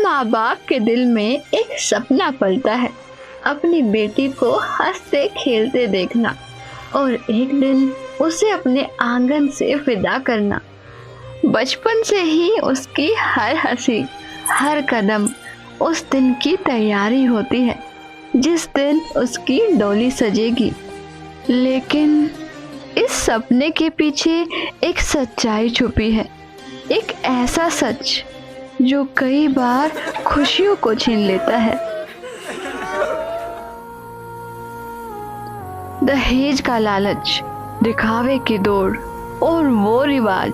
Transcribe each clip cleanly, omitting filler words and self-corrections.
माँ बाप के दिल में एक सपना पलता है, अपनी बेटी को हंसते खेलते देखना और एक दिन उसे अपने आंगन से विदा करना। बचपन से ही उसकी हर हंसी, हर कदम उस दिन की तैयारी होती है जिस दिन उसकी डोली सजेगी। लेकिन इस सपने के पीछे एक सच्चाई छुपी है, एक ऐसा सच जो कई बार खुशियों को छीन लेता है। दहेज का लालच, दिखावे की दौड़ और वो रिवाज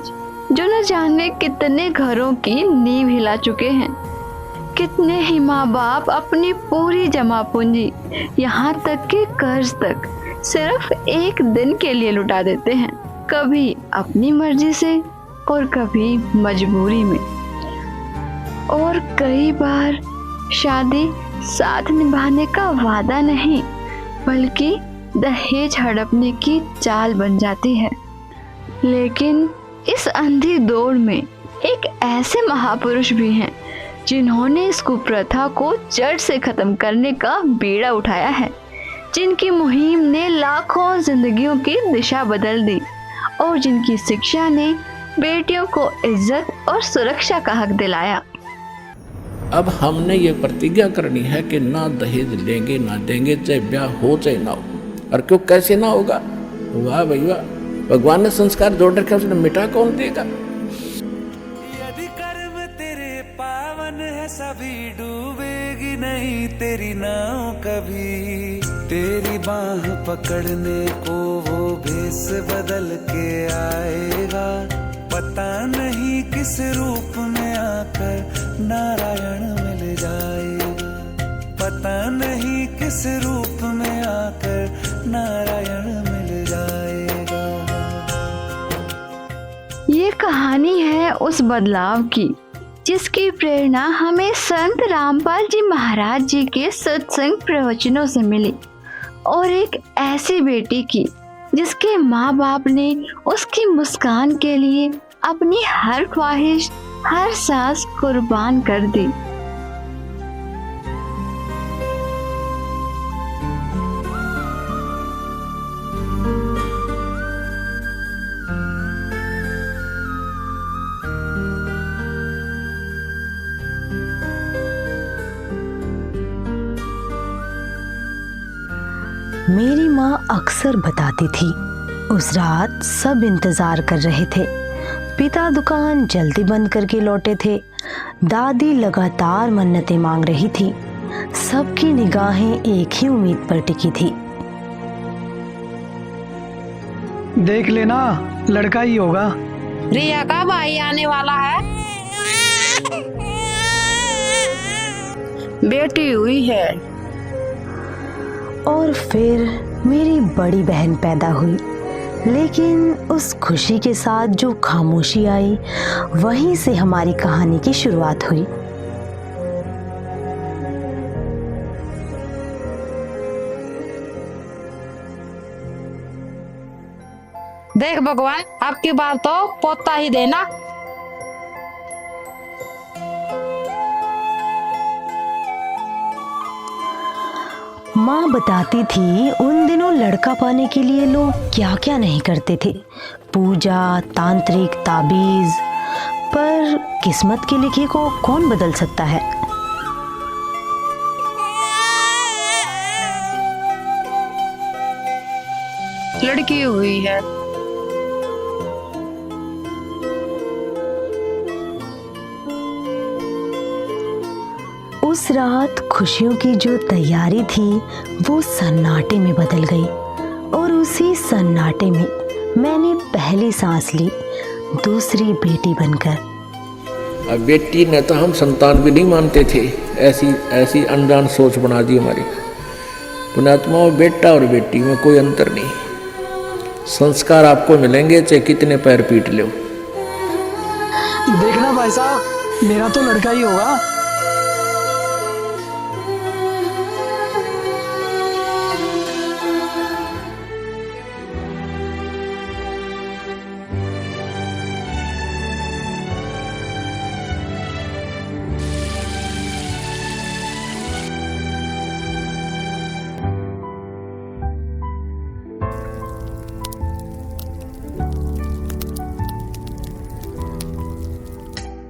जो न जाने कितने घरों की नींव हिला चुके हैं। कितने ही माँ बाप अपनी पूरी जमा पूंजी, यहाँ तक कि कर्ज तक सिर्फ एक दिन के लिए लुटा देते हैं, कभी अपनी मर्जी से और कभी मजबूरी में। और कई बार शादी साथ निभाने का वादा नहीं बल्कि दहेज हड़पने की चाल बन जाती है। लेकिन इस अंधी दौड़ में एक ऐसे महापुरुष भी हैं जिन्होंने इस कुप्रथा को जड़ से खत्म करने का बीड़ा उठाया है, जिनकी मुहिम ने लाखों जिंदगियों की दिशा बदल दी और जिनकी शिक्षा ने बेटियों को इज्जत और सुरक्षा का हक दिलाया। अब हमने ये प्रतिज्ञा करनी है कि ना दहेज लेंगे ना देंगे, चाहे ब्याह हो चाहे ना हो। और क्यों, कैसे ना होगा? वाह भाई वाह, भगवान ने संस्कार जोड़ रखे, उसने मिटा कौन देगा? यदि कर्म तेरे पावन है सभी, डूबेगी नहीं तेरी नाव कभी। तेरी बाह पकड़ने को वो भेष बदल के आएगा, पता नहीं किस रूप में आकर नारायण मिल जाएगा, पता नहीं किस रूप में आकर नारायण मिल जाएगा। ये कहानी है उस बदलाव की जिसकी प्रेरणा हमें संत रामपाल जी महाराज जी के सत्संग प्रवचनों से मिली, और एक ऐसी बेटी की जिसके माँ बाप ने उसकी मुस्कान के लिए अपनी हर ख्वाहिश, हर सांस कुर्बान कर दी। मेरी माँ अक्सर बताती थी, उस रात सब इंतजार कर रहे थे। पिता दुकान जल्दी बंद करके लौटे थे, दादी लगातार मन्नतें मांग रही थी। सबकी निगाहें एक ही उम्मीद पर टिकी थी। देख लेना, लड़का ही होगा। रिया का भाई आने वाला है। बेटी हुई है। और फिर मेरी बड़ी बहन पैदा हुई, लेकिन उस खुशी के साथ जो खामोशी आई, वहीं से हमारी कहानी की शुरुआत हुई। देख भगवान, अब की बार तो पोता ही देना। माँ बताती थी उन दिनों लड़का पाने के लिए लोग क्या क्या नहीं करते थे, पूजा, तांत्रिक, ताबीज। पर किस्मत के लिखे को कौन बदल सकता है? लड़की हुई है। उस रात खुशियों की जो तैयारी थी वो सन्नाटे में बदल गई, और उसी सन्नाटे में मैंने पहली सांस ली, दूसरी बेटी बनकर। अब बेटी ने तो हम संतान भी नहीं मानते थे, ऐसी अनजान सोच बना दी हमारी। पुण्यात्मा, बेटा और बेटी में कोई अंतर नहीं, संस्कार आपको मिलेंगे चाहे कितने पैर पीट लो। देखना भाई साहब, मेरा तो लड़का ही होगा।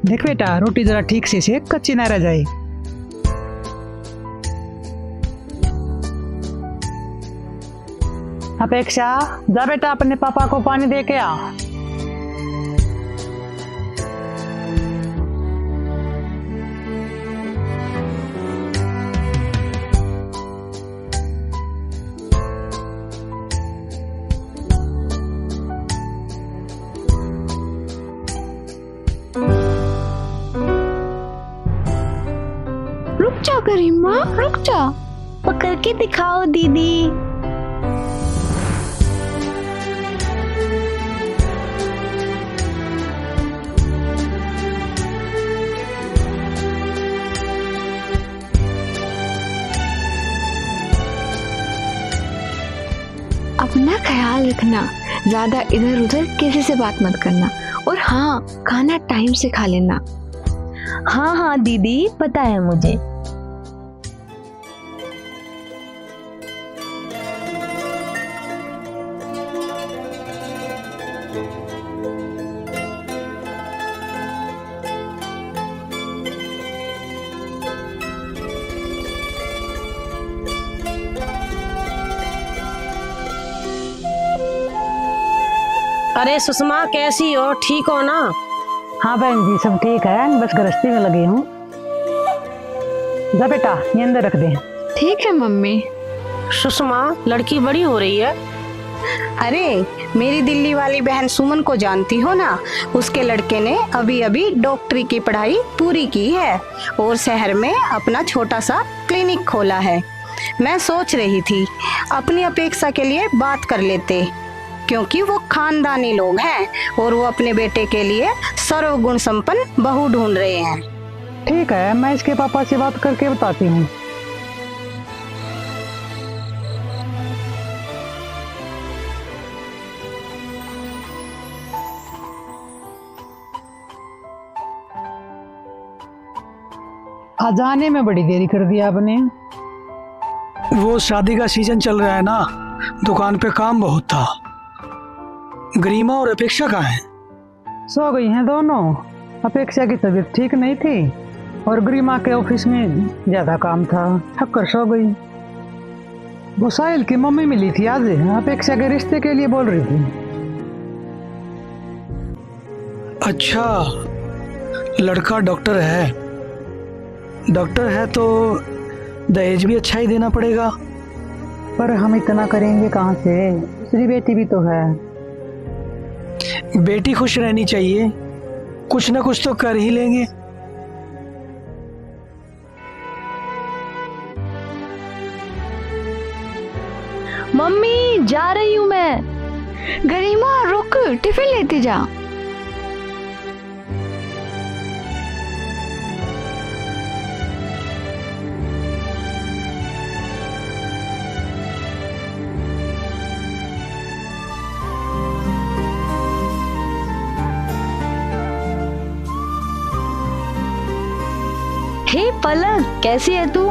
देख बेटा, रोटी जरा ठीक से सेक, कच्ची ना रह जाए। अपेक्षा, जा बेटा अपने पापा को पानी दे के आ। रुक जा गरिमा, रुक जा। पकड़ के दिखाओ दीदी। अपना ख्याल रखना, ज्यादा इधर उधर किसी से बात मत करना। और हाँ, खाना टाइम से खा लेना। हाँ हाँ दीदी, पता है मुझे। अरे सुषमा, कैसी हो? ठीक हो ना? हाँ बहन जी, सब ठीक है, बस गृहस्थी में लगी हूँ। जा बेटा, ये अंदर रख दे। ठीक है मम्मी। सुषमा, लड़की बड़ी हो रही है। अरे मेरी दिल्ली वाली बहन सुमन को जानती हो ना? उसके लड़के ने अभी अभी डॉक्टरी की पढ़ाई पूरी की है और शहर में अपना छोटा सा क्लिनिक खोला है। मैं सोच रही थी अपनी अपेक्षा के लिए बात कर लेते, क्योंकि वो खानदानी लोग हैं और वो अपने बेटे के लिए सर्वगुण संपन्न बहू ढूंढ रहे हैं। ठीक है, मैं इसके पापा से बात करके बताती हूँ। आज आने में बड़ी देरी कर दी आपने। वो शादी का सीजन चल रहा है ना, दुकान पे काम बहुत था। गरिमा और अपेक्षा कहाँ हैं? सो गई हैं दोनों। अपेक्षा की तबीयत ठीक नहीं थी और गरिमा के ऑफिस में ज्यादा काम था, थक कर सो गई। वो साहिल की मम्मी मिली थी आज, अपेक्षा के रिश्ते के लिए बोल रही थी। अच्छा, लड़का डॉक्टर है। डॉक्टर है तो दहेज भी अच्छा ही देना पड़ेगा। पर हम इतना करेंगे कहाँ से? दूसरी बेटी भी तो है। बेटी खुश रहनी चाहिए, कुछ ना कुछ तो कर ही लेंगे। मम्मी, जा रही हूँ मैं। गरिमा रुक, टिफिन लेती जा। हे पलक, कैसी है तू?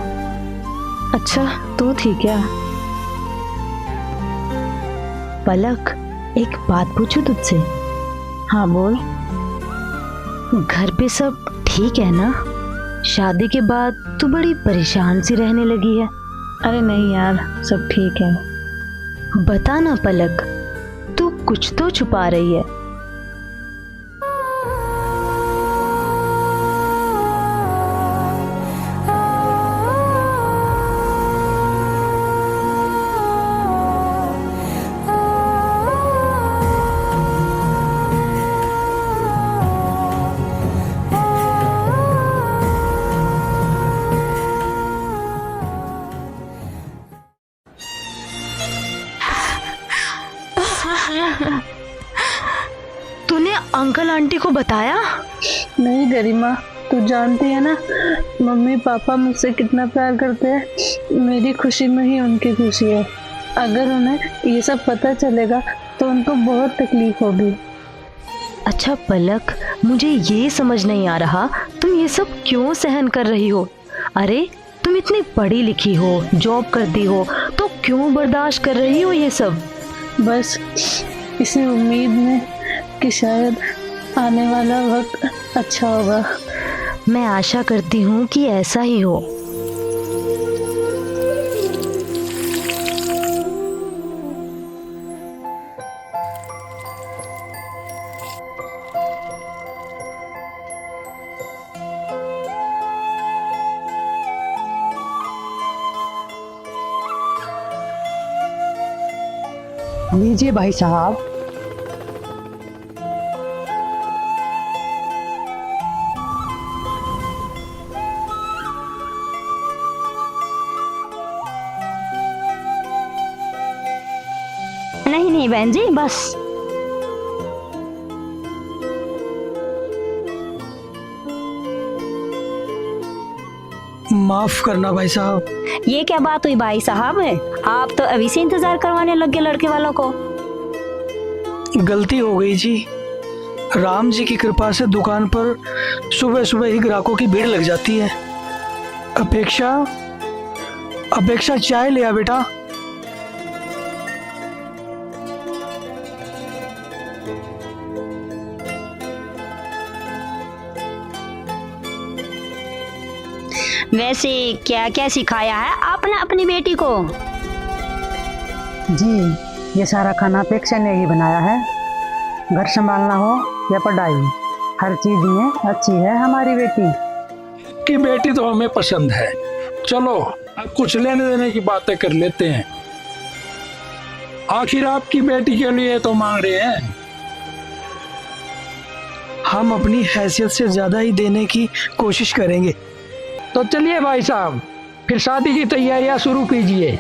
अच्छा, तू थी क्या? पलक, एक बात पूछूं तुझसे? हाँ बोल। घर पे सब ठीक है ना? शादी के बाद तू बड़ी परेशान सी रहने लगी है। अरे नहीं यार, सब ठीक है। बता ना पलक, तू कुछ तो छुपा रही है। तूने अंकल आंटी को बताया? नहीं गरिमा, तू जानती है ना मम्मी पापा मुझसे कितना प्यार करते हैं। मेरी खुशी में ही उनकी खुशी है। अगर उन्हें ये सब पता चलेगा तो उनको बहुत तकलीफ होगी। अच्छा पलक, मुझे ये समझ नहीं आ रहा तुम ये सब क्यों सहन कर रही हो? अरे तुम इतनी पढ़ी लिखी हो, जॉब करती हो, तो क्यों बर्दाश्त कर रही हो ये सब? बस इसी उम्मीद में कि शायद आने वाला वक्त अच्छा होगा। मैं आशा करती हूँ कि ऐसा ही हो। लीजिए भाई साहब। नहीं नहीं बहन जी, बस। माफ करना भाई साहब। ये क्या बात हुई भाई साहब? आप तो अभी से इंतजार करवाने लग गए लड़के वालों को। गलती हो गई जी। राम जी की कृपा से दुकान पर सुबह सुबह ही ग्राहकों की भीड़ लग जाती है। अपेक्षा चाय ले आ बेटा। वैसे क्या क्या सिखाया है आपने अपनी बेटी को? जी, ये सारा खाना अपेक्षा ने ही बनाया है। घर संभालना हो या पढ़ाई, हर चीज में अच्छी है हमारी बेटी। की बेटी तो हमें पसंद है। चलो अब कुछ लेने देने की बातें कर लेते हैं। आखिर आपकी बेटी के लिए तो मांग रहे हैं। हम अपनी हैसियत से ज्यादा ही देने की कोशिश करेंगे। तो चलिए भाई साहब, फिर शादी की तैयारियां शुरू कीजिए।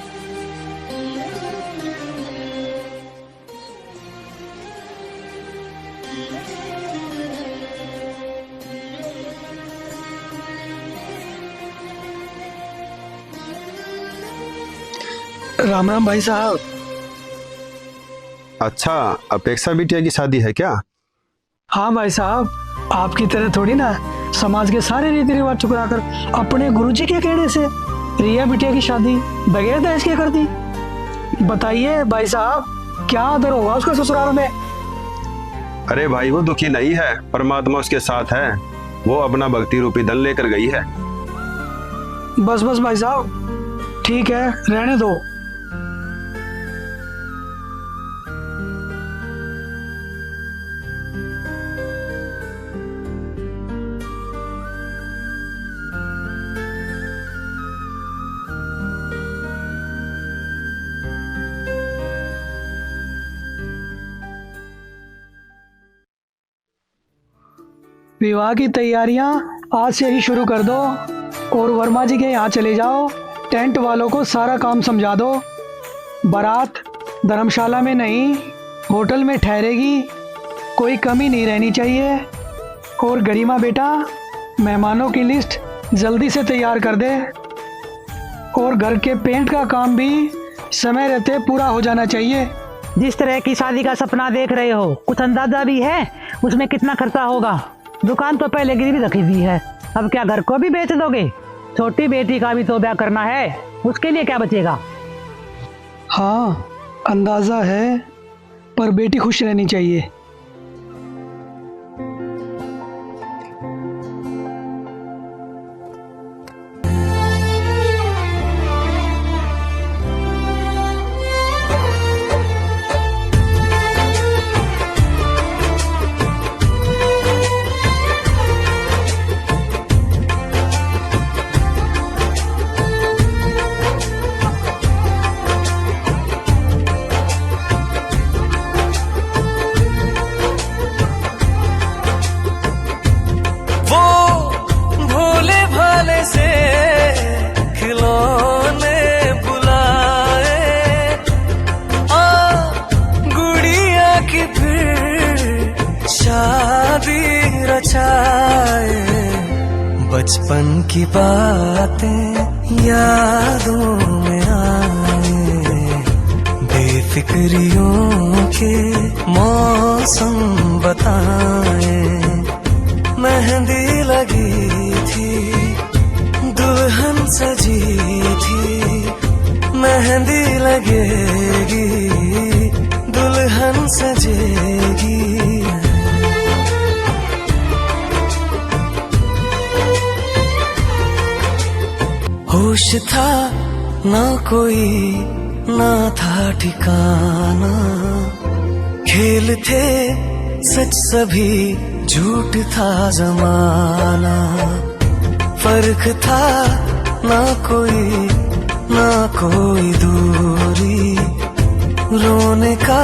राम राम भाई साहब। अच्छा, अपेक्षा बिटिया की शादी है क्या? हाँ भाई साहब, आपकी तरह थोड़ी ना समाज के सारे रीति रिवाज ठुकरा कर अपने गुरुजी के कहने से रिया बिटिया की शादी बगैर दहेज के कर दी। बताइए भाई साहब, क्या आदर होगा उसके ससुराल में? अरे भाई, वो दुखी नहीं है, परमात्मा उसके साथ है। वो अपना भक्ति रूपी धन लेकर गई है। बस बस भाई साहब, ठीक है, रहने दो। विवाह की तैयारियां आज से ही शुरू कर दो और वर्मा जी के यहाँ चले जाओ। टेंट वालों को सारा काम समझा दो। बारात धर्मशाला में नहीं, होटल में ठहरेगी। कोई कमी नहीं रहनी चाहिए। और गरिमा बेटा, मेहमानों की लिस्ट जल्दी से तैयार कर दे। और घर के पेंट का काम भी समय रहते पूरा हो जाना चाहिए। जिस तरह की शादी का सपना देख रहे हो, कुछ अंदाजा भी है उसमें कितना खर्चा होगा? दुकान तो पहले गिरवी रखी हुई है, अब क्या घर को भी बेच दोगे? छोटी बेटी का भी तो ब्याह करना है, उसके लिए क्या बचेगा? हाँ, अंदाजा है, पर बेटी खुश रहनी चाहिए। बचपन की बातें यादों में आए, बेफिक्रियों के मौसम बताए। मेहंदी लगी थी, दुल्हन सजी थी, मेहंदी लगेगी, दुल्हन सजेगी। कुछ था ना कोई ना था ठिकाना, खेल थे सच सभी झूठ था जमाना, फर्क था ना कोई दूरी, रोने का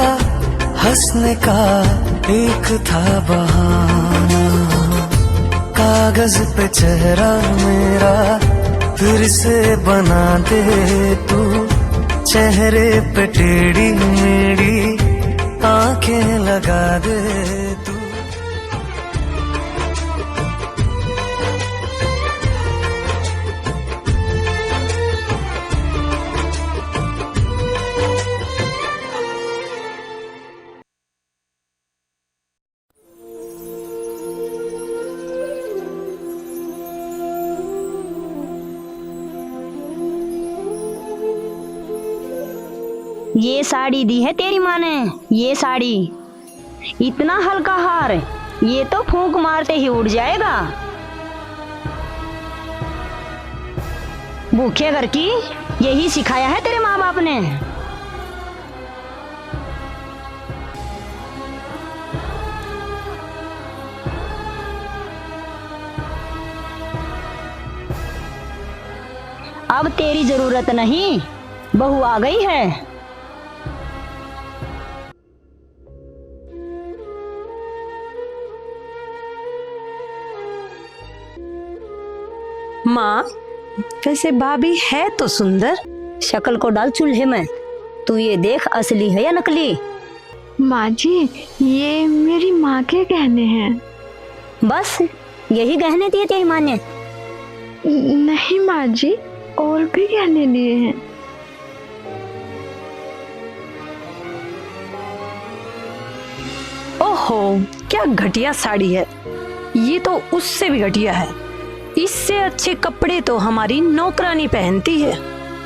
हंसने का एक था बहाना, कागज पे चेहरा मेरा फिर से बना दे तू, चेहरे पे टेढ़ी मेढ़ी आंखें लगा दे तू। ये साड़ी दी है तेरी माँ ने, ये साड़ी, इतना हल्का हार, ये तो फूंक मारते ही उड़ जाएगा। भूखे घर की यही सिखाया है तेरे माँ बाप ने। अब तेरी जरूरत नहीं, बहू आ गई है। माँ, वैसे भाभी है तो सुंदर। शक्ल को डाल चूल्हे में, तू ये देख असली है या नकली। माँ जी, ये मेरी माँ के गहने हैं। बस यही गहने दिए तेरी माँ ने? नहीं माँ जी, और भी गहने लिए हैं। ओहो, क्या घटिया साड़ी है। ये तो उससे भी घटिया है। इससे अच्छे कपड़े तो हमारी नौकरानी पहनती है।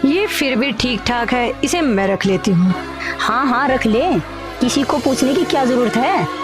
ये फिर भी ठीक ठाक है, इसे मैं रख लेती हूँ। हाँ हाँ रख ले, किसी को पूछने की क्या जरूरत है।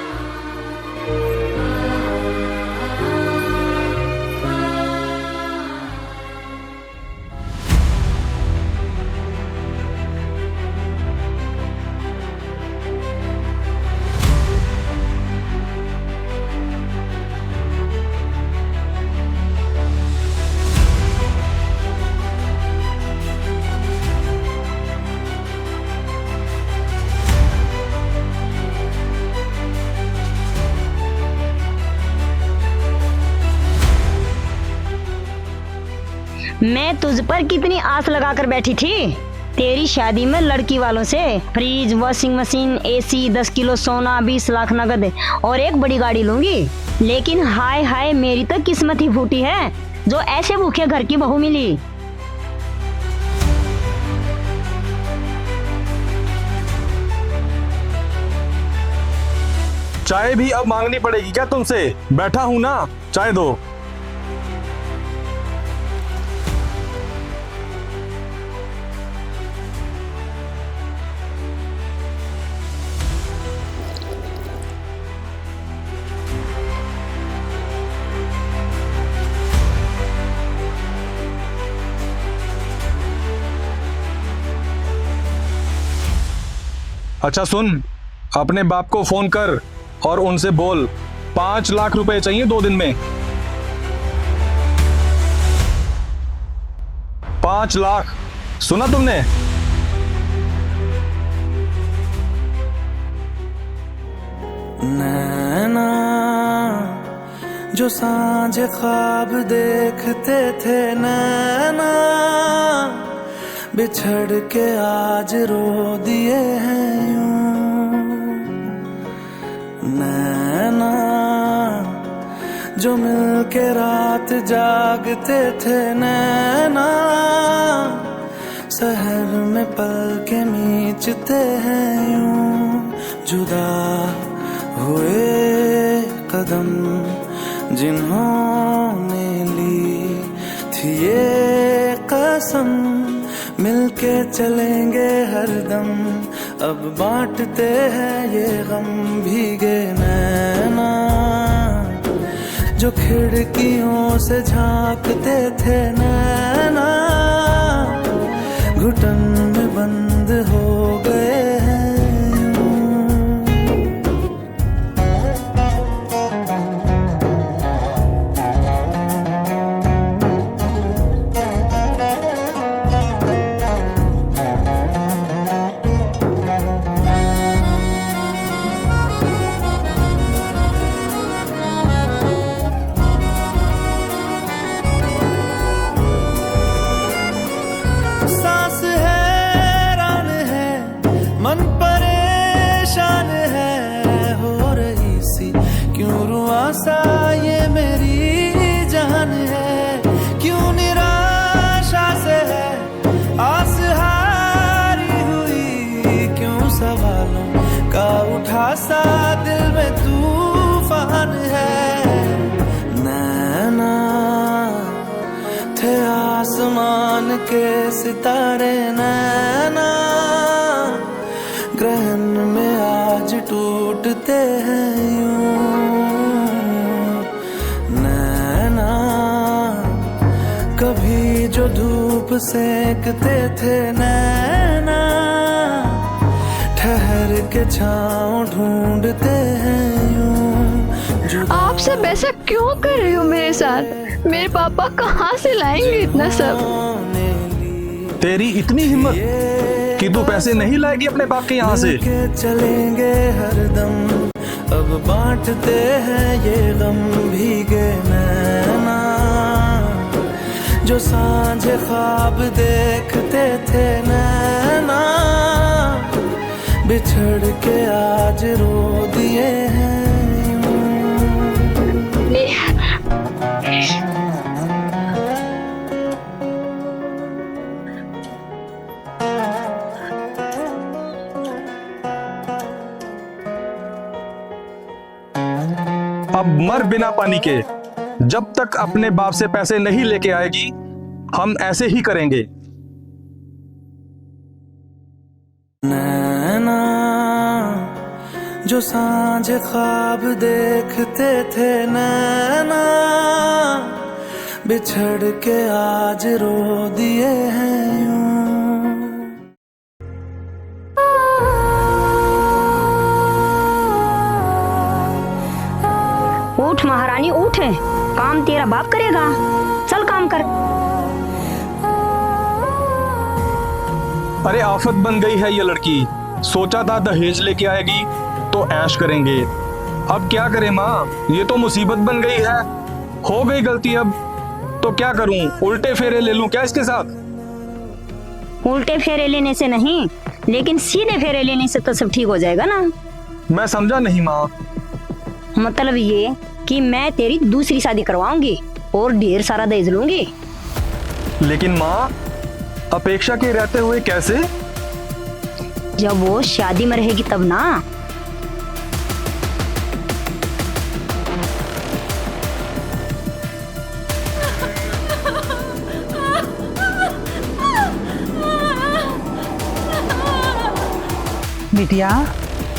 मैं तुझ पर कितनी आस लगाकर बैठी थी। तेरी शादी में लड़की वालों से fridge, washing machine, AC, 10 kilo सोना, 20 लाख नगद और एक बड़ी गाड़ी लूंगी। लेकिन हाय हाय, मेरी तो किस्मत ही फूटी है जो ऐसे भूखे घर की बहू मिली। चाय भी अब मांगनी पड़ेगी क्या तुमसे? बैठा हूं ना, चाय दो। अच्छा सुन, अपने बाप को फोन कर और उनसे बोल 5 लाख रुपए चाहिए 2 दिन में। 5 लाख, सुना तुमने? नैना जो सांझ ख्वाब देखते थे, नैना बिछड़ के आज रो दिए हैं यूं। नैना जो मिल के रात जागते थे, नैना शहर में पल के मीचते हैं यूं। जुदा हुए कदम जिन्होंने ली थी ये कसम, मिलके चलेंगे हरदम, अब बांटते हैं ये गम। भीगे नैना जो खिड़कियों से झांकते थे, नैना घुटन में बंद हो गए हैं यूं। सांस हैरान है, मन परेशान है, हो रही सी क्यों रुआ सा ये मेरी जान है। क्यों निराशा से है आस हारी हुई, क्यों सवालों का उठा सा दिल में तूफान है। नैना थे आसमान के सितारे, नैना ग्रहण में आज टूटते हैं यूं। नैना कभी जो धूप सेकते थे, नैना ठहर के छाँव ढूंढते हैं यूं। आप सब ऐसा क्यों कर रहे हो मेरे साथ? मेरे पापा कहाँ से लाएंगे इतना सब? तेरी इतनी हिम्मत कि तू पैसे नहीं लाएगी अपने बाप के यहाँ से? चलेंगे हरदम, अब बांटते हैं ये गम। भीगे नैना जो सांझे ख्वाब देखते थे, नैना बिछड़ के आज रो दिए हैं। अब मर बिना पानी के, जब तक अपने बाप से पैसे नहीं लेके आएगी हम ऐसे ही करेंगे। नैना जो सांझे ख्वाब देखते थे, नैना बिछड़ के आज रो दिए हैं यूं। उठ महारानी उठ, काम तेरा बाप करेगा, चल काम कर। अरे आफत बन गई है ये लड़की। सोचा था दहेज लेके आएगी तो ऐश करेंगे, अब क्या करें माँ, ये तो मुसीबत बन गई है। हो गई गलती, अब तो क्या करूं, उल्टे फेरे ले लूं क्या इसके साथ? उल्टे फेरे लेने से नहीं, लेकिन सीधे फेरे लेने से तो सब ठीक हो जाएगा ना। मैं समझा नहीं माँ। मतलब ये कि मैं तेरी दूसरी शादी करवाऊंगी और ढेर सारा दहेज लूंगी। लेकिन माँ, अपेक्षा के रहते हुए कैसे? जब वो शादी में रहेगी तब ना। बिटिया,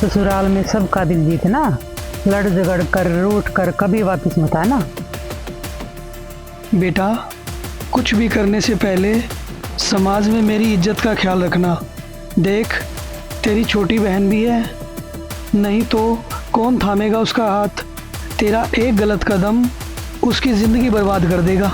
ससुराल में सबका दिल जीतना, लड़ झगड़ कर रूठ कर कभी वापस मत आना। बेटा, कुछ भी करने से पहले समाज में मेरी इज्जत का ख्याल रखना। देख, तेरी छोटी बहन भी है, नहीं तो कौन थामेगा उसका हाथ। तेरा एक गलत कदम उसकी ज़िंदगी बर्बाद कर देगा।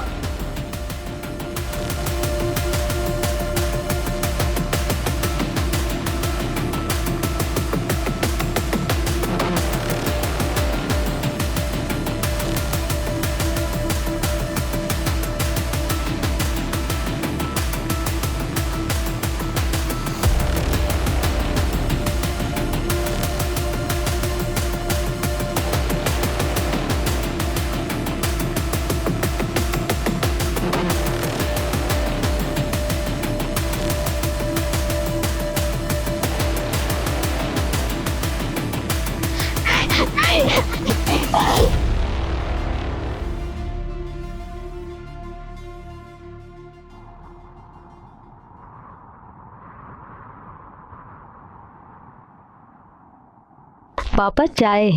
पापा चाय।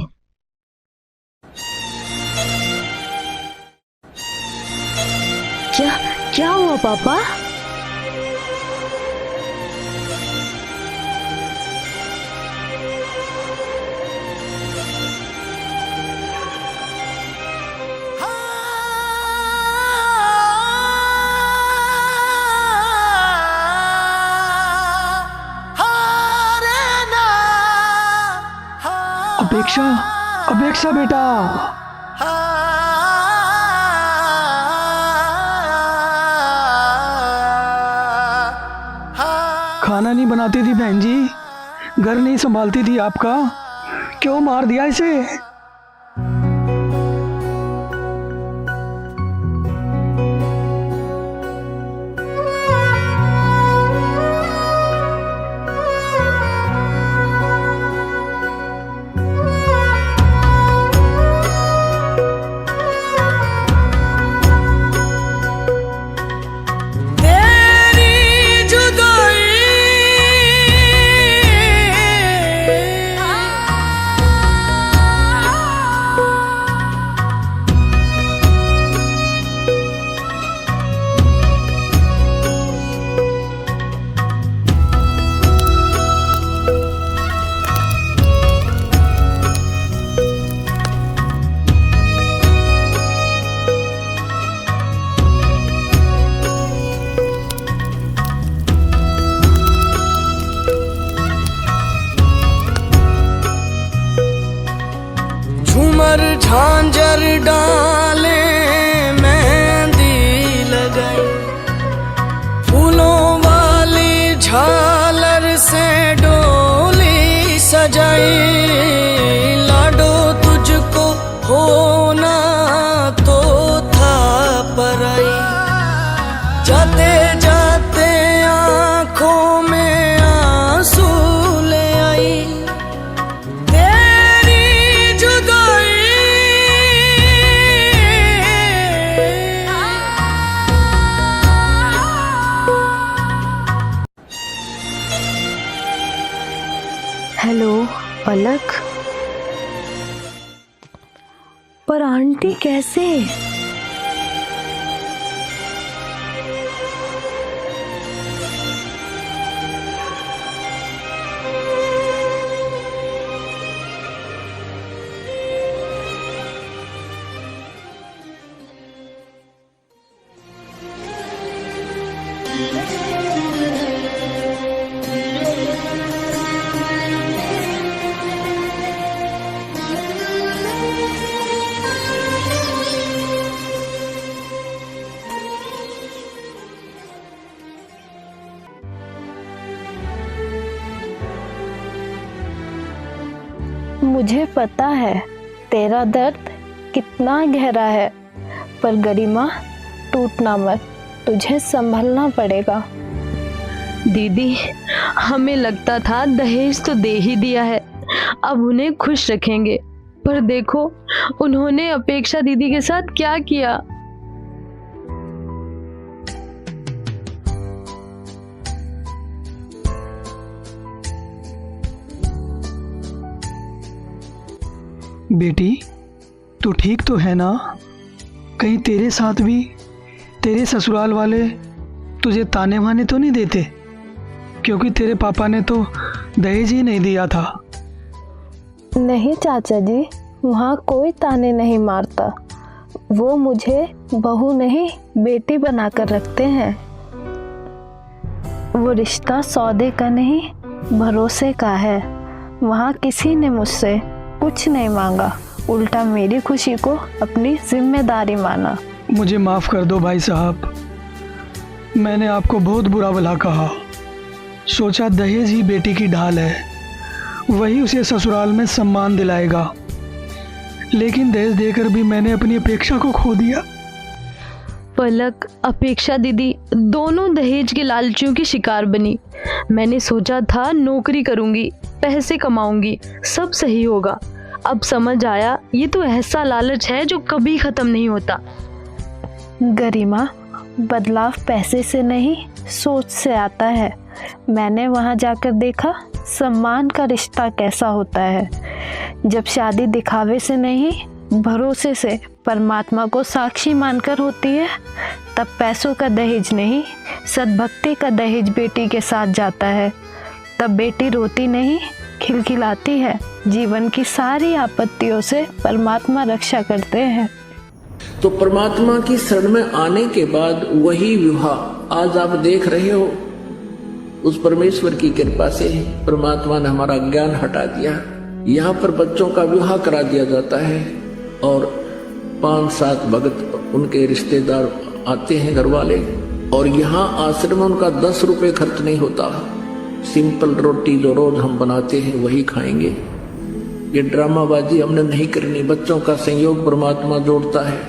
क्या क्या हुआ पापा? अपेक्षा, अपेक्षा बेटा। खाना नहीं बनाती थी बहन जी, घर नहीं संभालती थी आपका, क्यों मार दिया इसे? झूमर झांझर डाले मेहंदी लगाई, फूलों वाली झालर से डोली सजाई, लाडो तुझको होना तो था पराई, जाते जाते आंखों में आंसू ले आई, हेलो पलक, पर आंटी कैसे? मुझे पता है तेरा दर्द कितना गहरा है, पर गरिमा टूटना मत, तुझे संभलना पड़ेगा। दीदी, हमें लगता था दहेज तो दे ही दिया है, अब उन्हें खुश रखेंगे, पर देखो उन्होंने अपेक्षा दीदी के साथ क्या किया। बेटी, तू ठीक तो है ना? कहीं तेरे साथ भी तेरे ससुराल वाले तुझे ताने वाने तो नहीं देते? क्योंकि तेरे पापा ने तो दहेज ही नहीं दिया था। नहीं चाचा जी, वहाँ कोई ताने नहीं मारता, वो मुझे बहू नहीं बेटी बनाकर रखते हैं। वो रिश्ता सौदे का नहीं भरोसे का है। वहाँ किसी ने मुझसे कुछ नहीं मांगा, उल्टा मेरी खुशी को अपनी जिम्मेदारी माना। मुझे माफ़ कर दो भाई साहब, मैंने आपको बहुत बुरा भला कहा। सोचा दहेज ही बेटी की ढाल है, वही उसे ससुराल में सम्मान दिलाएगा, लेकिन दहेज देकर भी मैंने अपनी अपेक्षा को खो दिया। पलक, अपेक्षा दीदी दोनों दहेज के लालचियों की शिकार बनी। मैंने सोचा था नौकरी करूंगी, पैसे कमाऊंगी, सब सही होगा। अब समझ आया ये तो ऐसा लालच है जो कभी खत्म नहीं होता। गरिमा, बदलाव पैसे से नहीं सोच से आता है। मैंने वहाँ जाकर देखा सम्मान का रिश्ता कैसा होता है। जब शादी दिखावे से नहीं भरोसे से परमात्मा को साक्षी मानकर होती है, तब पैसों का दहेज नहीं सद्भक्ति का दहेज बेटी के साथ जाता है। तब बेटी रोती नहीं खिलखिलाती है। जीवन की सारी आपत्तियों से परमात्मा रक्षा करते हैं। तो परमात्मा की शरण में आने के बाद वही विवाह आज आप देख रहे हो, उस परमेश्वर की कृपा से परमात्मा ने हमारा ज्ञान हटा दिया। यहाँ पर बच्चों का विवाह करा दिया जाता है और 5-7 भगत उनके रिश्तेदार आते हैं, घर वाले, और यहाँ आश्रम में उनका 10 रुपये खर्च नहीं होता। सिंपल रोटी जो रोज हम बनाते हैं वही खाएंगे। ये ड्रामाबाजी हमने नहीं करनी। बच्चों का संयोग परमात्मा जोड़ता है।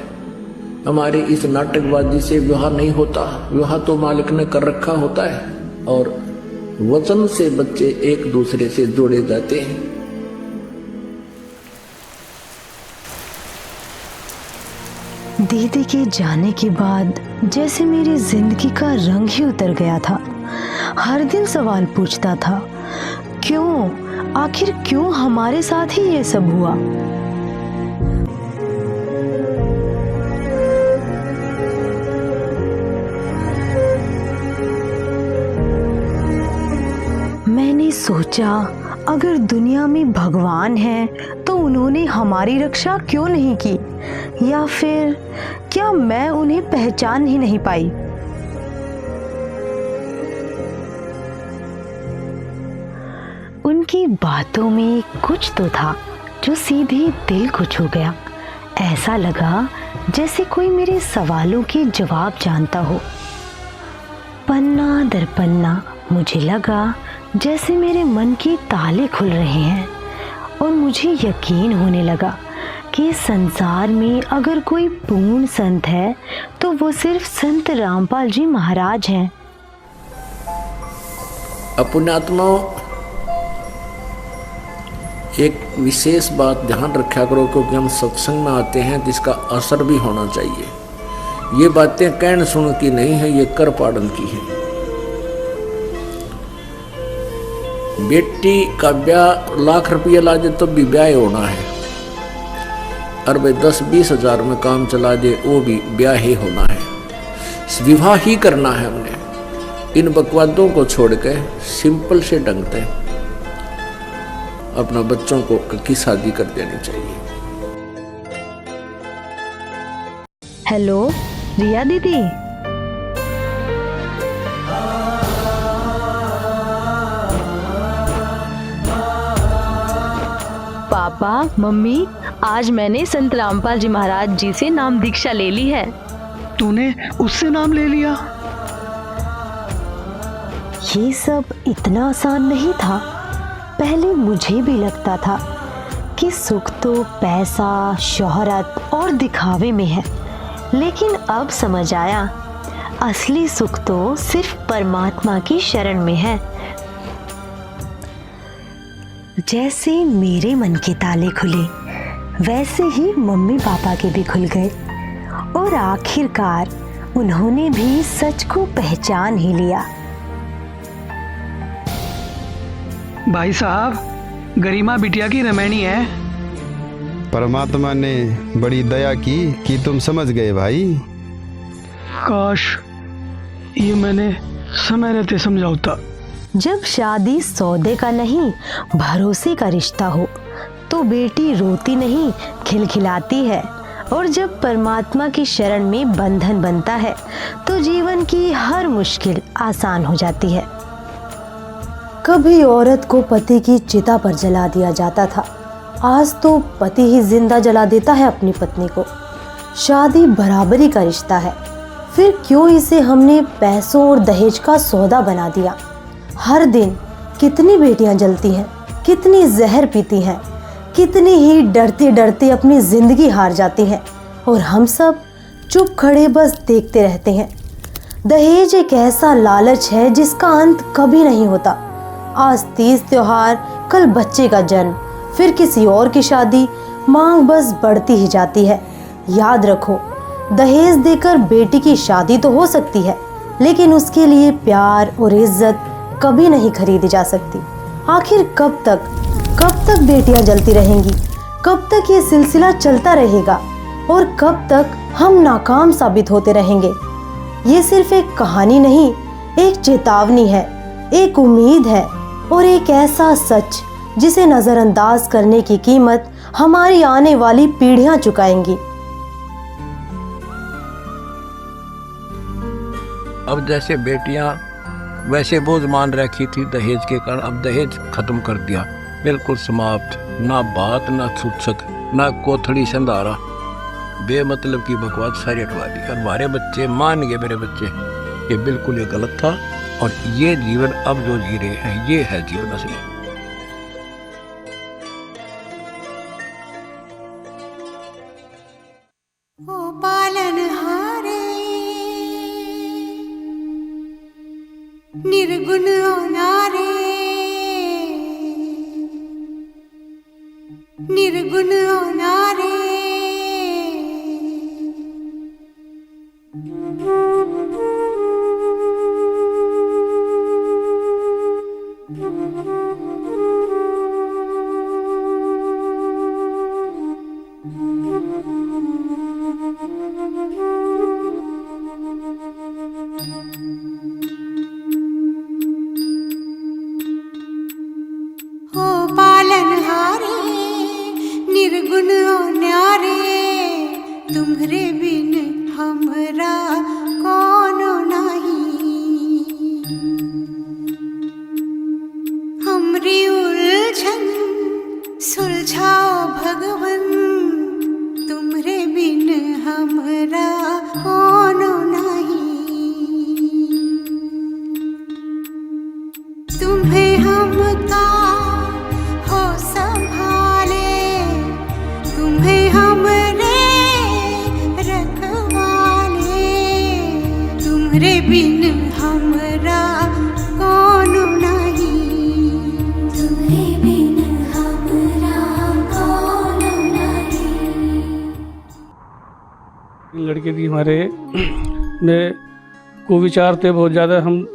हमारे इस नाटकबाजी से विवाह नहीं होता। विवाह तो मालिक ने कर रखा होता है और वचन से बच्चे एक दूसरे से जोड़े जाते हैं। दीदी के जाने के बाद जैसे मेरी जिंदगी का रंग ही उतर गया था। हर दिन सवाल पूछता था, क्यों, आखिर क्यों हमारे साथ ही ये सब हुआ। मैंने सोचा, अगर दुनिया में भगवान है तो उन्होंने हमारी रक्षा क्यों नहीं की, या फिर क्या मैं उन्हें पहचान ही नहीं पाई। उनकी बातों में कुछ तो था जो सीधे दिल को छू गया। ऐसा लगा जैसे कोई मेरे सवालों के जवाब जानता हो। पन्ना दर पन्ना मुझे लगा जैसे मेरे मन के ताले खुल रहे हैं और मुझे यकीन होने लगा कि संसार में अगर कोई पूर्ण संत है तो वो सिर्फ संत रामपाल जी महाराज हैं। पुण्यात्माओं, एक विशेष बात ध्यान रखा करो, क्योंकि हम सत्संग में आते हैं जिसका असर भी होना चाहिए। ये बातें कहन सुन की नहीं है, ये कर पाड़न की है। बेटी का ब्याह लाख रुपया लाजे तो भी ब्याह होना है, और भाई 10-20 हजार में काम चला दे वो भी ब्याह ही होना है। विवाह ही करना है हमने। इन बकवादों को छोड़ के सिंपल से ढंग से अपना बच्चों को की शादी कर देनी चाहिए। हेलो रिया दीदी। पापा, मम्मी, आज मैंने संत रामपाल जी महाराज जी से नाम दीक्षा ले ली है। तूने उससे नाम ले लिया? ये सब इतना आसान नहीं था। पहले मुझे भी लगता था कि सुख तो पैसा, शोहरत और दिखावे में है, लेकिन अब समझ आया असली सुख तो सिर्फ परमात्मा की शरण में है। जैसे मेरे मन के ताले खुले, वैसे ही मम्मी पापा के भी खुल गए और आखिरकार उन्होंने भी सच को पहचान ही लिया। भाई साहब, गरिमा बिटिया की रमैनी है। परमात्मा ने बड़ी दया की कि तुम समझ गए भाई। काश ये मैंने समय रहते समझाता। जब शादी सौदे का नहीं, भरोसे का रिश्ता हो तो बेटी रोती नहीं, खिलखिलाती है, और जब परमात्मा की शरण में बंधन बनता है तो जीवन की हर मुश्किल आसान हो जाती है। कभी औरत को पति की चिता पर जला दिया जाता था, आज तो पति ही जिंदा जला देता है अपनी पत्नी को। शादी बराबरी का रिश्ता है, फिर क्यों इसे हमने पैसों और दहेज का सौदा बना दिया। हर दिन कितनी बेटियां जलती हैं, कितनी जहर पीती हैं, कितनी ही डरते डरते अपनी जिंदगी हार जाती हैं, और हम सब चुप खड़े बस देखते रहते हैं। दहेज एक ऐसा लालच है जिसका अंत कभी नहीं होता। आज तीज त्योहार, कल बच्चे का जन्म, फिर किसी और की शादी, मांग बस बढ़ती ही जाती है। याद रखो, दहेज देकर बेटी की शादी तो हो सकती है, लेकिन उसके लिए प्यार और इज्जत कभी नहीं खरीदी जा सकती। आखिर कब तक बेटियां जलती रहेंगी? कब तक ये सिलसिला चलता रहेगा? और कब तक हम नाकाम साबित होते रहेंगे? ये सिर्फ एक कहानी नहीं, एक चेतावनी है, एक उम्मीद है, और एक ऐसा सच जिसे नजरअंदाज करने की कीमत हमारी आने वाली पीढ़ियां चुकाएंगी। अब जैसे बेटियां वैसे बोझ मान रखी थी दहेज के कारण, अब दहेज खत्म कर दिया। बिल्कुल समाप्त। ना बात ना सूचक ना कोथड़ी संधारा, बेमतलब की बकवास सारी हटवा दी। और हमारे बच्चे मान गए, मेरे बच्चे, ये बिल्कुल ये गलत था और ये जीवन अब जो जी रहे हैं ये है जीवन असली। ओ पालनहारे निर्गुण नारे, निर्गुण नारे, ओ पालनहारे निर्गुण न्यारे, तुम्हरे बिन हमरा कोनो नहीं। हमरी उलझन सुलझाओ भगवन, तुम्हरे बिन हमरा कोनो नहीं। तुम्हें हमका हो संभाले, तुम्हें हमरे रखवाले, तुम्हरे बिन हमरा कोनो नहीं। तुम्हरे बिन हमरा कोनो नहीं। लड़के की हमारे में कुविचार थे बहुत ज़्यादा। हम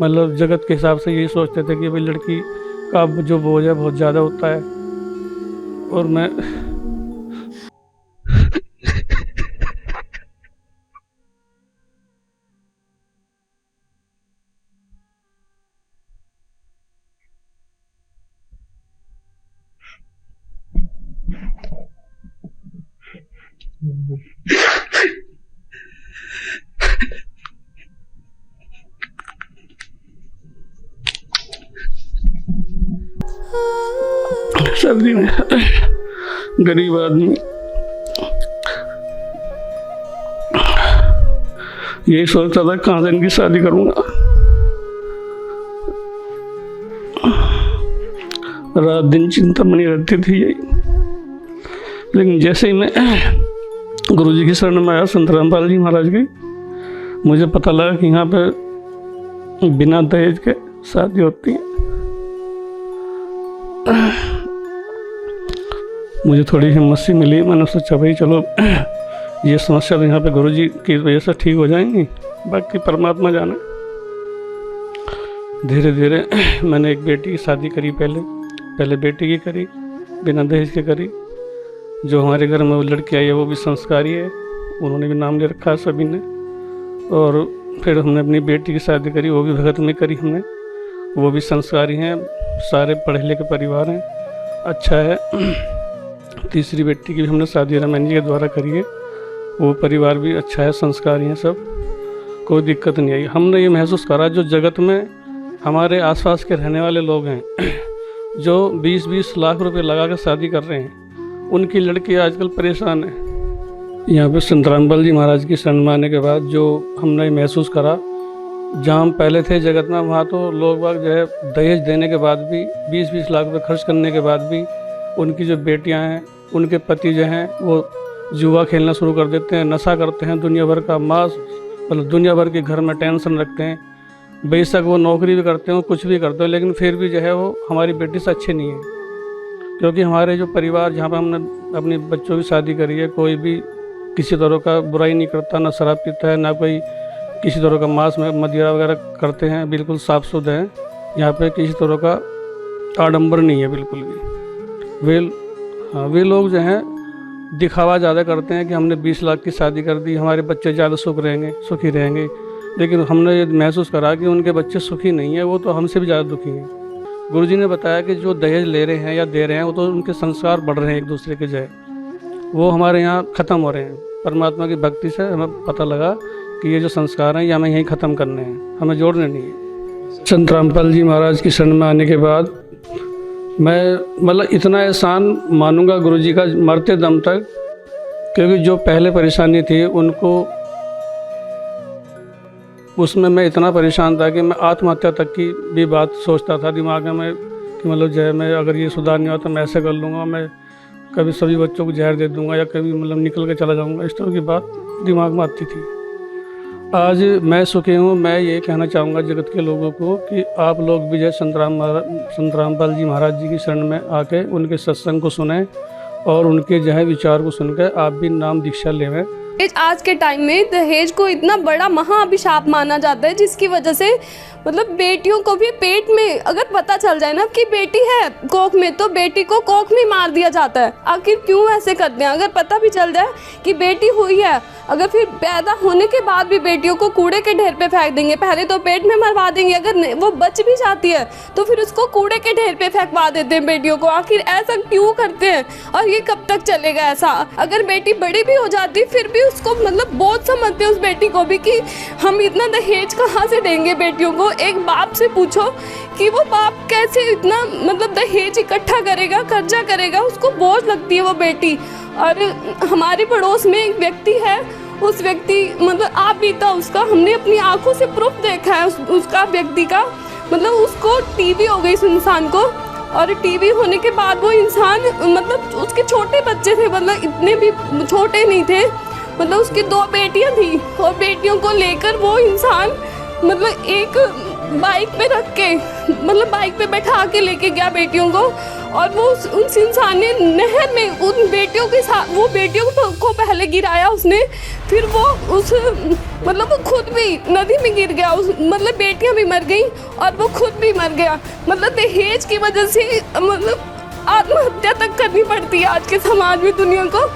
मतलब जगत के हिसाब से यही सोचते थे कि भाई लड़की का जो बोझ है बहुत ज़्यादा होता है। और मैं सर्दी में गरीब आदमी यही सोचता था कहाँ से इनकी शादी करूंगा। रात दिन चिंता बनी रहती थी यही। लेकिन जैसे ही मैं गुरुजी की शरण में आया, संत रामपाल जी महाराज की, मुझे पता लगा कि यहाँ पे बिना दहेज के शादी होती है। मुझे थोड़ी हिम्मत सी मिली। मैंने सोचा भाई चलो ये समस्या तो यहाँ पे गुरुजी की वजह से ठीक हो जाएंगी, बाकी परमात्मा जाने। धीरे धीरे मैंने एक बेटी की शादी करी। पहले बेटी की करी, बिना दहेज के करी। जो हमारे घर में वो लड़की आई है वो भी संस्कारी है, उन्होंने भी नाम ले रखा है सभी ने। और फिर हमने अपनी बेटी की शादी करी, वो भी भगत में करी हमने, वो भी संस्कारी हैं, सारे पढ़े लिखे परिवार हैं, अच्छा है। तीसरी बेटी की भी हमने शादी रामायण जी के द्वारा करी है, वो परिवार भी अच्छा है, संस्कारी हैं सब, कोई दिक्कत नहीं आई। हमने ये महसूस करा जो जगत में हमारे आसपास के रहने वाले लोग हैं जो 20-20 लाख रुपए लगा कर शादी कर रहे हैं, उनकी लड़की आजकल परेशान है। यहाँ पे संत रामपाल जी महाराज की शरण में आने के बाद जो हमने महसूस करा, जहाँ हम पहले थे जगत में, वहाँ तो लोग बाग जो है दहेज देने के बाद भी, 20-20 लाख रुपए खर्च करने के बाद भी उनकी जो बेटियाँ हैं, उनके पति जो हैं वो जुआ खेलना शुरू कर देते हैं, नशा करते हैं, दुनिया भर का मांस, मतलब दुनिया भर के घर में टेंशन रखते हैं। बेशक वो नौकरी भी करते हो, कुछ भी करते हो, लेकिन फिर भी जो है वो हमारी बेटी से अच्छे नहीं है। क्योंकि हमारे जो परिवार जहाँ पर हमने अपने बच्चों की शादी करी है, कोई भी किसी तरह का बुराई नहीं करता, ना शराब पीता है, ना कोई किसी तरह का मांस में मदिरा वगैरह करते हैं, बिल्कुल साफ सुथरे हैं। यहाँ पे किसी तरह का आडंबर नहीं है बिल्कुल भी। वे लोग जो हैं दिखावा ज़्यादा करते हैं कि हमने 20 लाख की शादी कर दी, हमारे बच्चे ज़्यादा सुखी रहेंगे। लेकिन हमने ये महसूस करा कि उनके बच्चे सुखी नहीं है, वो तो हमसे भी ज़्यादा दुखी हैं। गुरुजी ने बताया कि जो दहेज ले रहे हैं या दे रहे हैं, वो तो उनके संस्कार बढ़ रहे हैं एक दूसरे के जय, वो हमारे यहाँ ख़त्म हो रहे हैं। परमात्मा की भक्ति से हमें पता लगा कि ये जो संस्कार हैं ये हमें यहीं ख़त्म करने हैं, हमें जोड़ने नहीं है। संत रामपाल जी महाराज की शरण में आने के बाद मैं मतलब इतना एहसान मानूंगा गुरुजी का मरते दम तक, क्योंकि जो पहले परेशानी थी उनको, उसमें मैं इतना परेशान था कि मैं आत्महत्या तक की भी बात सोचता था दिमाग में कि मतलब जो है मैं अगर ये सुधार नहीं हुआ तो मैं ऐसे कर लूँगा, मैं कभी सभी बच्चों को जहर दे दूँगा या कभी मतलब निकल के चला जाऊँगा, इस तरह की बात दिमाग में आती थी। आज मैं सुखी हूँ। मैं ये कहना चाहूँगा जगत के लोगों को कि आप लोग भी जय संत रामपाल जी महाराज जी की शरण में आके उनके सत्संग को सुने और उनके जो है विचार को सुनकर आप भी नाम दीक्षा लेवें। आज के टाइम में दहेज को इतना बड़ा महाअभिशाप माना जाता है, जिसकी वजह से मतलब बेटियों को भी पेट में अगर पता चल जाए ना कि बेटी है कोख में, तो बेटी को कोख में मार दिया जाता है। आखिर क्यों ऐसे करते हैं? अगर पता भी चल जाए कि बेटी हुई है, अगर फिर पैदा होने के बाद भी बेटियों को कूड़े के ढेर पे फेंक देंगे। पहले तो पेट में मरवा देंगे, अगर वो बच भी जाती है तो फिर उसको कूड़े के ढेर पे फेंकवा देते हैं बेटियों को। आखिर ऐसा क्यों करते हैं और ये कब तक चलेगा ऐसा? अगर बेटी बड़ी भी हो जाती फिर भी उसको मतलब बोझ समझते हैं उस बेटी को भी कि हम इतना दहेज कहाँ से देंगे बेटियों को। एक बाप से पूछो कि वो बाप कैसे इतना मतलब दहेज इकट्ठा करेगा, कर्जा करेगा, उसको बोझ लगती है वो बेटी। और हमारे पड़ोस में एक व्यक्ति है, उस व्यक्ति मतलब आप बीता उसका, हमने अपनी आंखों से प्रूफ देखा है उसका व्यक्ति का, मतलब उसको टीबी हो गई उस इंसान को। और टीबी होने के बाद वो इंसान मतलब उसके छोटे बच्चे थे, मतलब इतने भी छोटे नहीं थे, मतलब उसकी 2 बेटियां थी और बेटियों को लेकर वो इंसान मतलब एक बाइक पे रख के मतलब बाइक पे बैठा के लेके गया बेटियों को। और वो उस इंसान ने नहर में उन बेटियों के साथ, वो बेटियों को पहले गिराया उसने, फिर वो उस मतलब वो खुद भी नदी में गिर गया, उस मतलब बेटियां भी मर गई और वो खुद भी मर गया। मतलब दहेज की वजह से मतलब आत्महत्या तक करनी पड़ती है आज के समाज में दुनिया को।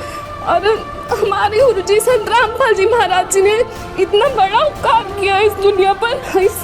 और हमारे गुरु जी संत रामपाल जी महाराज जी ने इतना बड़ा उपकार किया इस दुनिया पर, इस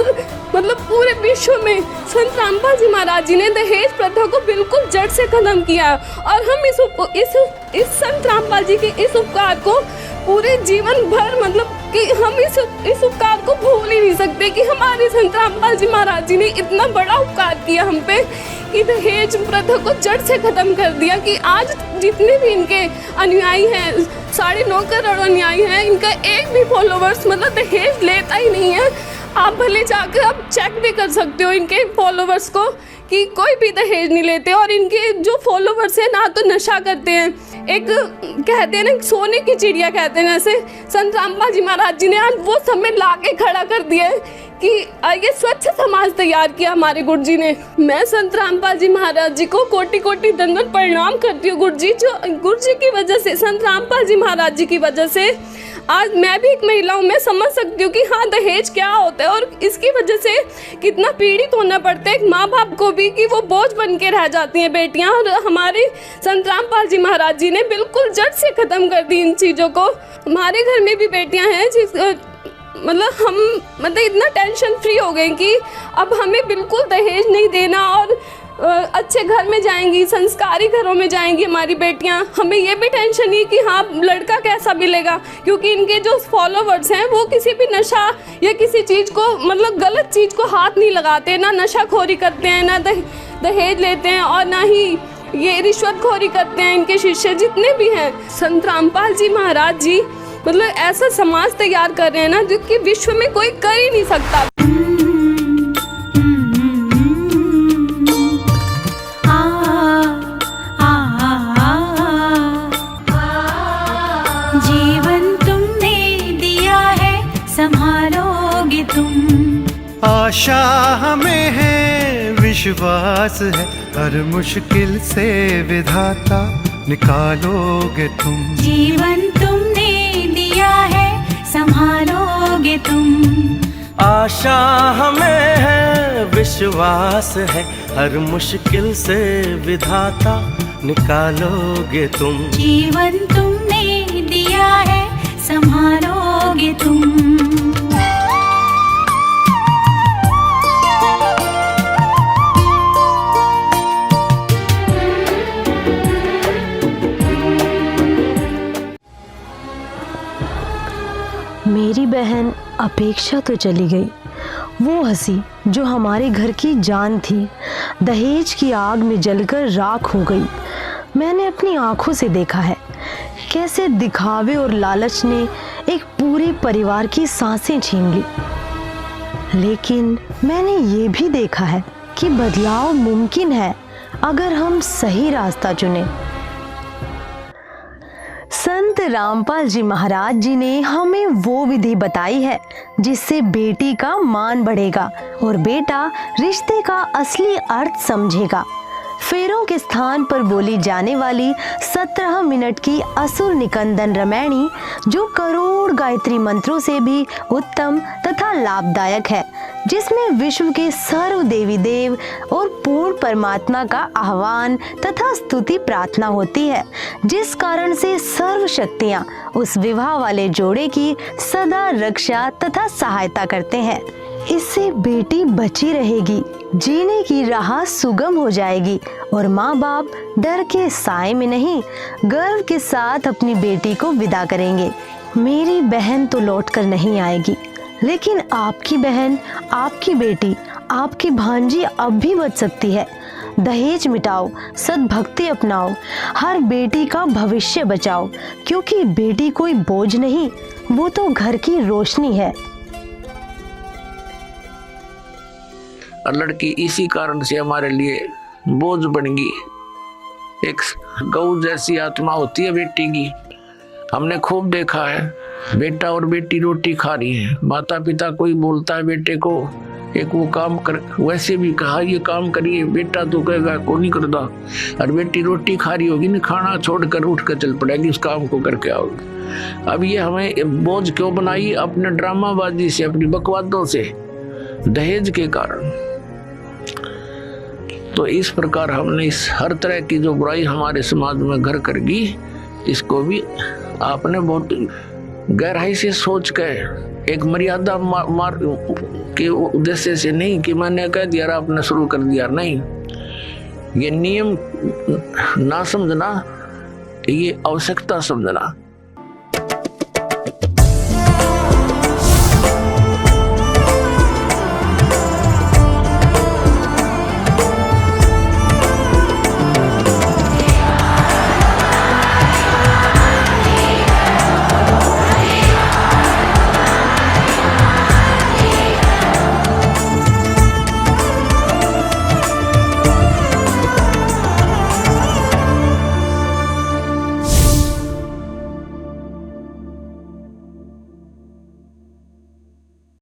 मतलब पूरे विश्व में। संत रामपाल जी महाराज जी ने दहेज प्रथा को बिल्कुल जड़ से खत्म किया और हम इस संत रामपाल जी के इस उपकार को पूरे जीवन भर मतलब कि हम इस उपकार को भूल ही नहीं सकते कि हमारे संत रामपाल जी महाराज जी ने इतना बड़ा उपकार किया हम पे कि दहेज प्रथा को जड़ से खत्म कर दिया। कि आज जितने भी इनके अनुयायी हैं, 9.5 करोड़ अनुयायी हैं, इनका एक भी फॉलोवर्स मतलब दहेज लेता ही नहीं है। आप भले जाकर आप चेक भी कर सकते हो इनके फॉलोवर्स को कि कोई भी दहेज नहीं लेते। और इनके जो फॉलोवर्स हैं ना तो नशा करते हैं, एक कहते हैं ना सोने की चिड़िया कहते हैं, जैसे संत रामपाल जी महाराज जी ने आज वो समय ला के खड़ा कर दिया है कि ये स्वच्छ समाज तैयार किया हमारे गुरु जी ने। मैं संत रामपाल जी महाराज जी को कोटि कोटि दंडवत प्रणाम करती हूँ। गुरु जी की वजह से, संत रामपाल जी महाराज जी की वजह से आज मैं भी एक महिला हूँ, मैं समझ सकती हूँ कि हाँ दहेज क्या होता है और इसकी वजह से कितना पीड़ित होना पड़ता है एक माँ बाप को भी कि वो बोझ बन के रह जाती हैं बेटियाँ। और हमारे संत रामपाल जी महाराज जी ने बिल्कुल जड़ से ख़त्म कर दी इन चीज़ों को। हमारे घर में भी बेटियाँ हैं मतलब हम मतलब इतना टेंशन फ्री हो गए कि अब हमें बिल्कुल दहेज नहीं देना और अच्छे घर में जाएंगी, संस्कारी घरों में जाएंगी हमारी बेटियां। हमें ये भी टेंशन नहीं कि हाँ लड़का कैसा मिलेगा, क्योंकि इनके जो फॉलोवर्स हैं वो किसी भी नशा या किसी चीज़ को मतलब गलत चीज़ को हाथ नहीं लगाते, ना नशाखोरी करते हैं, ना दहेज लेते हैं और ना ही ये रिश्वतखोरी करते हैं। इनके शिष्य जितने भी हैं, संत रामपाल जी महाराज जी मतलब ऐसा समाज तैयार कर रहे हैं ना जो कि विश्व में कोई कर ही नहीं सकता। जीवन तुमने दिया है संभालोगे तुम। आशा हमें है, विश्वास है, हर मुश्किल से विधाता निकालोगे तुम। जीवन तुमने दिया है संभालोगे तुम। आशा हमें है, विश्वास है, हर मुश्किल से विधाता निकालोगे तुम। जीवन तुमने दिया है संभालोगे तुम। मेरी बहन अपेक्षा तो चली गई, वो हंसी जो हमारे घर की जान थी। दहेज की आग में जलकर राख हो गई। मैंने अपनी आंखों से देखा है कैसे दिखावे और लालच ने एक पूरे परिवार की सांसें छीन ली। लेकिन मैंने ये भी देखा है कि बदलाव मुमकिन है अगर हम सही रास्ता चुने। संत रामपाल जी महाराज जी ने हमें वो विधि बताई है जिससे बेटी का मान बढ़ेगा और बेटा रिश्ते का असली अर्थ समझेगा। फेरों के स्थान पर बोली जाने वाली 17 मिनट की असुर निकंदन रामायणी जो करोड़ गायत्री मंत्रों से भी उत्तम तथा लाभदायक है, जिसमें विश्व के सर्व देवी देव और पूर्ण परमात्मा का आह्वान तथा स्तुति प्रार्थना होती है, जिस कारण से सर्व शक्तियाँ उस विवाह वाले जोड़े की सदा रक्षा तथा सहायता करते हैं। इससे बेटी बची रहेगी, जीने की राह सुगम हो जाएगी और माँ बाप डर के साए में नहीं, गर्व के साथ अपनी बेटी को विदा करेंगे। मेरी बहन तो लौट कर नहीं आएगी, लेकिन आपकी बहन, आपकी बेटी, आपकी भांजी अब भी बच सकती है। दहेज मिटाओ, सद्भक्ति अपनाओ, हर बेटी का भविष्य बचाओ, क्योंकि बेटी कोई बोझ नहीं, वो तो घर की रोशनी है। और लड़की इसी कारण से हमारे लिए बोझ बन गई। एक गौ जैसी आत्मा होती है बेटी की। हमने खूब देखा है, बेटा और बेटी रोटी खा रही है, माता पिता कोई बोलता है बेटे को एक वो काम कर, वैसे भी कहा ये काम करिए, बेटा तो कहेगा को नहीं करता, और बेटी रोटी खा रही होगी ना, खाना छोड़कर उठ कर चल पड़ेगी उस काम को करके आओगी। अब ये हमें बोझ क्यों बनाई? अपने ड्रामाबाजी से, अपनी बकवादों से, दहेज के कारण। तो इस प्रकार हमने इस हर तरह की जो बुराई हमारे समाज में घर कर गई, इसको भी आपने बहुत गहराई से सोच कर एक मर्यादा मार के उद्देश्य से नहीं कि मैंने कह दिया आपने शुरू कर दिया, नहीं, ये नियम ना समझना, ये आवश्यकता समझना।